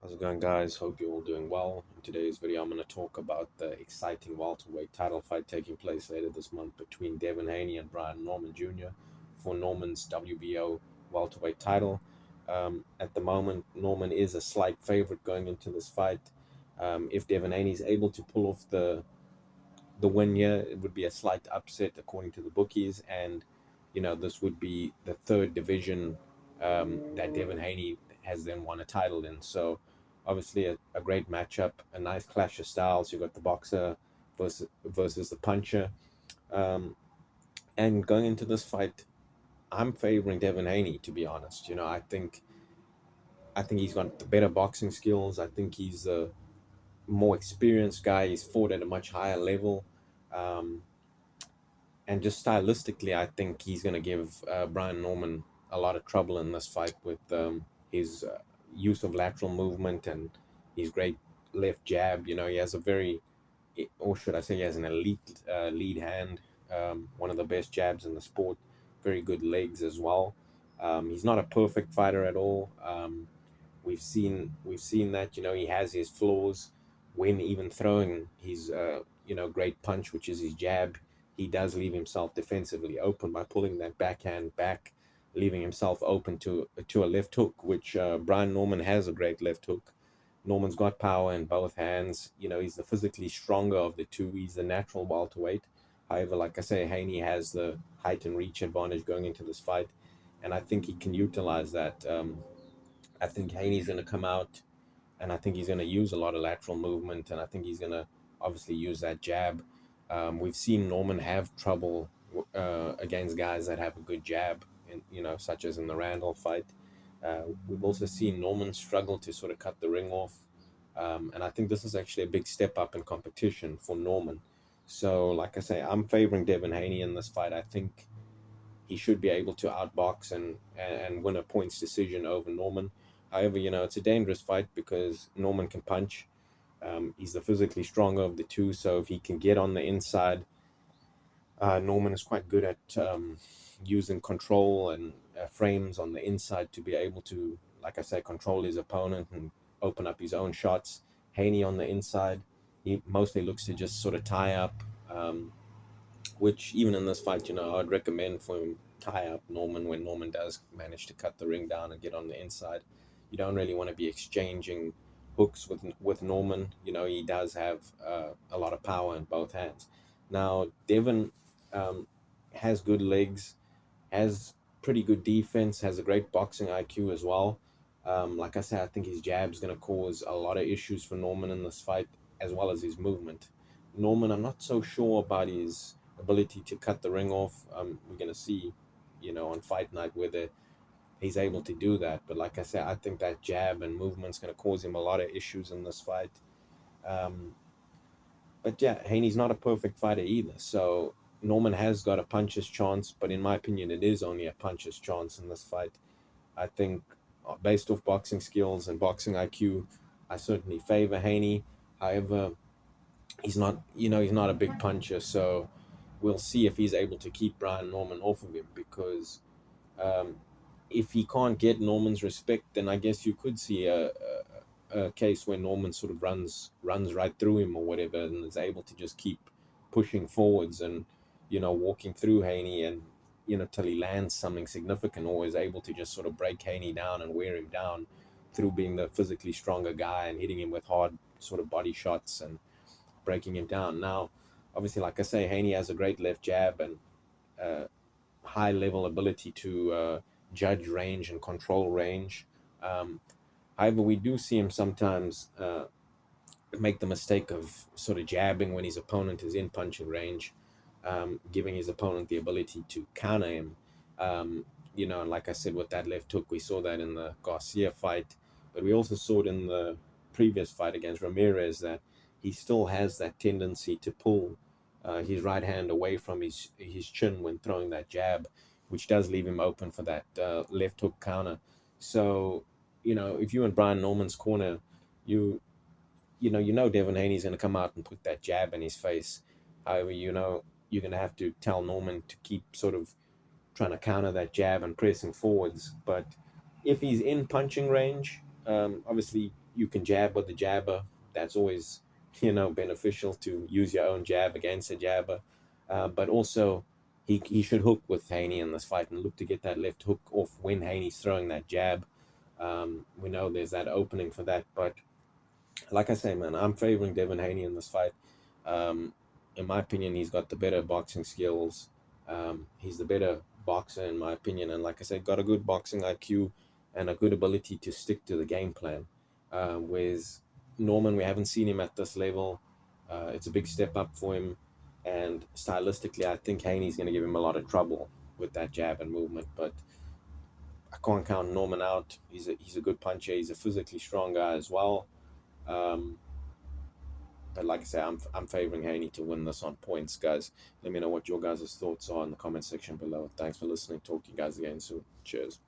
How's it going, guys? Hope you're all doing well. In today's video, I'm going to talk about the exciting welterweight title fight taking place later this month between Devin Haney and Brian Norman Jr. for Norman's WBO welterweight title. At the moment, Norman is a slight favorite going into this fight. If Devin Haney is able to pull off the win here, it would be a slight upset according to the bookies, and this would be the third division that Devin Haney has then won a title in. So obviously a great matchup, a nice clash of styles. You've got the boxer versus the puncher, um, and going into this fight, I'm favoring Devin Haney, to be honest. I think he's got the better boxing skills. I think he's a more experienced guy. He's fought at a much higher level. Um, and just stylistically, I think he's going to give Brian Norman a lot of trouble in this fight with his use of lateral movement and his great left jab. He has a very, or should I say, he has an elite lead hand, one of the best jabs in the sport, very good legs as well. He's not a perfect fighter at all. We've seen that he has his flaws when even throwing his great punch, which is his jab. He does leave himself defensively open by pulling that backhand back, leaving himself open to a left hook, which Brian Norman has a great left hook. Norman's got power in both hands. He's the physically stronger of the two. He's the natural welterweight. However, like I say, Haney has the height and reach advantage going into this fight, and I think he can utilize that. I think Haney's going to come out, and I think he's going to use a lot of lateral movement, and I think he's going to obviously use that jab. We've seen Norman have trouble against guys that have a good jab, such as in the Randall fight. We've also seen Norman struggle to sort of cut the ring off, and I think this is actually a big step up in competition for Norman. So, like I say, I'm favoring Devin Haney in this fight. I think he should be able to outbox and win a points decision over Norman. However, it's a dangerous fight because Norman can punch. He's the physically stronger of the two, so if he can get on the inside, Norman is quite good at using control and frames on the inside to be able to, like I say, control his opponent and open up his own shots. Haney on the inside, he mostly looks to just sort of tie up, which even in this fight, I'd recommend for him tie up Norman when Norman does manage to cut the ring down and get on the inside. You don't really want to be exchanging hooks with Norman. He does have a lot of power in both hands. Now, Devin has good legs, has pretty good defense, has a great boxing IQ as well. Like I said, I think his jab's going to cause a lot of issues for Norman in this fight, as well as his movement. Norman, I'm not so sure about his ability to cut the ring off. We're going to see, on fight night whether he's able to do that. But like I said, I think that jab and movement's going to cause him a lot of issues in this fight. Um, but yeah, Haney's not a perfect fighter either. So Norman has got a puncher's chance, but in my opinion, it is only a puncher's chance in this fight. I think, based off boxing skills and boxing IQ, I certainly favor Haney. However, he's not a big puncher, so we'll see if he's able to keep Brian Norman off of him because um, if he can't get Norman's respect, then I guess you could see a case where Norman sort of runs right through him or whatever, and is able to just keep pushing forwards and walking through Haney and till he lands something significant, or is able to just sort of break Haney down and wear him down through being the physically stronger guy and hitting him with hard sort of body shots and breaking him down. Now, obviously, like I say, Haney has a great left jab and uh, high level ability to judge range and control range. Um, However, we do see him sometimes make the mistake of sort of jabbing when his opponent is in punching range, giving his opponent the ability to counter him. And like I said, with that left hook, we saw that in the Garcia fight, but we also saw it in the previous fight against Ramirez that he still has that tendency to pull his right hand away from his chin when throwing that jab, which does leave him open for that left hook counter. So, if you're in Brian Norman's corner, you Devin Haney's going to come out and put that jab in his face. However, you're going to have to tell Norman to keep sort of trying to counter that jab and pressing forwards. But if he's in punching range, Obviously, you can jab with the jabber. That's always, beneficial to use your own jab against a jabber. But also, he should hook with Haney in this fight and look to get that left hook off when Haney's throwing that jab. We know there's that opening for that. But like I say, man, I'm favoring Devin Haney in this fight. Um, in my opinion, he's got the better boxing skills. He's the better boxer, in my opinion. And like I said, got a good boxing IQ and a good ability to stick to the game plan. Whereas Norman, we haven't seen him at this level. It's a big step up for him. And stylistically, I think Haney's going to give him a lot of trouble with that jab and movement. But I can't count Norman out. He's a good puncher. He's a physically strong guy as well. Um, but like I say, I'm favoring Haney to win this on points, guys. Let me know what your guys' thoughts are in the comment section below. Thanks for listening. Talk to you guys again soon. Cheers.